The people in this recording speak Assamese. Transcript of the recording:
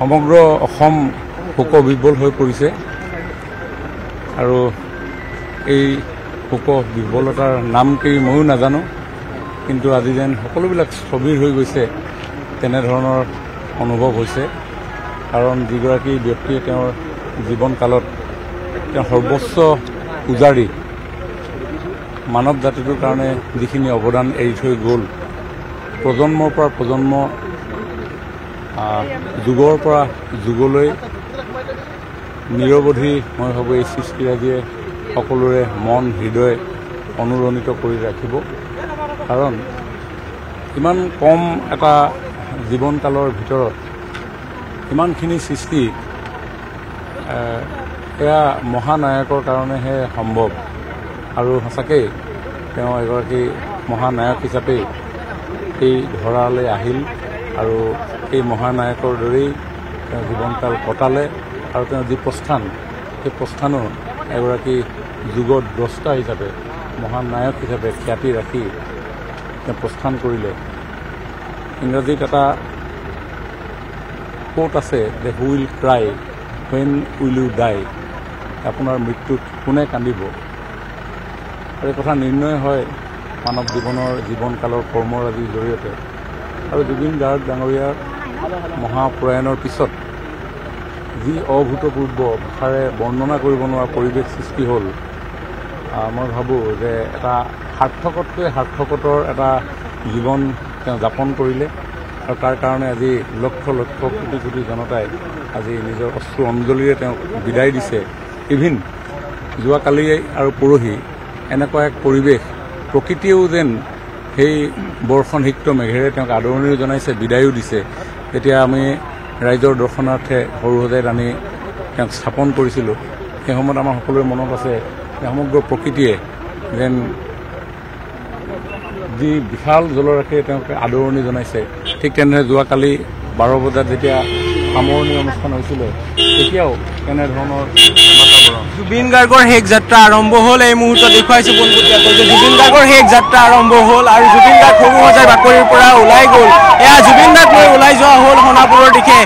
সমগ্ৰ অসম শোকবিহ্বল হৈ পৰিছে আৰু এই শোকবিহ্বলতাৰ নাম কি ময়ো নাজানো, কিন্তু আজি যেন সকলোবিলাক স্থবিৰ হৈ গৈছে তেনেধৰণৰ অনুভৱ হৈছে। কাৰণ যিগৰাকী ব্যক্তিয়ে তেওঁৰ জীৱনকালত তেওঁ সৰ্বোচ্চ পূজাৰী মানৱ জাতিটোৰ কাৰণে যিখিনি অৱদান এৰি থৈ গ'ল, প্ৰজন্মৰ পৰা প্ৰজন্ম, যুগৰ পৰা যুগলৈ নিৰৱধি মই ভাবোঁ এই সৃষ্টিৰাজিয়ে সকলোৰে মন হৃদয় অনুৰণিত কৰি ৰাখিব। কাৰণ ইমান কম এটা জীৱনকালৰ ভিতৰত ইমানখিনি সৃষ্টি এয়া মহানায়কৰ কাৰণেহে সম্ভৱ। আৰু সঁচাকৈ তেওঁ এগৰাকী মহানায়ক হিচাপেই এই ধৰালৈ আহিল আৰু এই মহানায়কৰ দৰেই তেওঁ জীৱনকাল কটালে। আৰু তেওঁ যি প্ৰস্থান, সেই প্ৰস্থানো এগৰাকী যুগত দ্ৰষ্টা হিচাপে, মহানায়ক হিচাপে খ্যাতি ৰাখি তেওঁ প্ৰস্থান কৰিলে। ইংৰাজীত এটা কোট আছে, যে who will cry when will U ডাই, আপোনাৰ মৃত্যুত কোনে কান্দিব। আৰু এই কথা নিৰ্ণয় হয় মানৱ জীৱনৰ জীৱনকালৰ কৰ্মৰাজিৰ জৰিয়তে। আৰু জুবিন গাৰ্গ ডাঙৰীয়াৰ মহাপ্ৰয়াণৰ পিছত যি অভূতপূৰ্ব ভাষাৰে বৰ্ণনা কৰিব নোৱাৰা পৰিৱেশ সৃষ্টি হ'ল, মই ভাবোঁ যে এটা সাৰ্থকতকৈ সাৰ্থকতৰ এটা জীৱন তেওঁ যাপন কৰিলে। আৰু তাৰ কাৰণে আজি লক্ষ লক্ষ কোটি কোটি জনতাই আজি নিজৰ অশ্ৰু অঞ্জলিৰে তেওঁক বিদায় দিছে। ইভিন যোৱাকালি আৰু পৰহি এনেকুৱা এক পৰিৱেশ, প্ৰকৃতিয়েও যেন সেই বৰ্ষণহিক্ত মেঘেৰে তেওঁক আদৰণিও জনাইছে, বিদায়ো দিছে। যেতিয়া আমি ৰাইজৰ দৰ্শনাৰ্থে সৰু সজাইত আনি তেওঁক স্থাপন কৰিছিলোঁ, সেই সময়ত আমাৰ সকলোৰে মনত আছে যে সমগ্ৰ প্ৰকৃতিয়ে যেন যি বিশাল জলৰাশিৰে তেওঁক আদৰণি জনাইছে। ঠিক তেনেদৰে যোৱাকালি 12 বজাত যেতিয়া সামৰণি অনুষ্ঠান হৈছিলে, তেতিয়াও তেনেধৰণৰ বাতাবৰণ। জুবিন গাৰ্গৰ শেষ যাত্ৰা আৰম্ভ হ'ল। এই মুহূৰ্তত দেখুৱাইছোঁ পোনপটীয়াকৈ যে জুবিন গাৰ্গৰ শেষ যাত্ৰা আৰম্ভ হ'ল আৰু জুবিন গাৰ্গ সৰু সজাই বাকৰিৰ পৰা ওলাই গ'ল। এয়া জুবিন গাৰ্গ লৈ ওলাই যোৱা হ'ল সোণাপুৰৰ দিশে।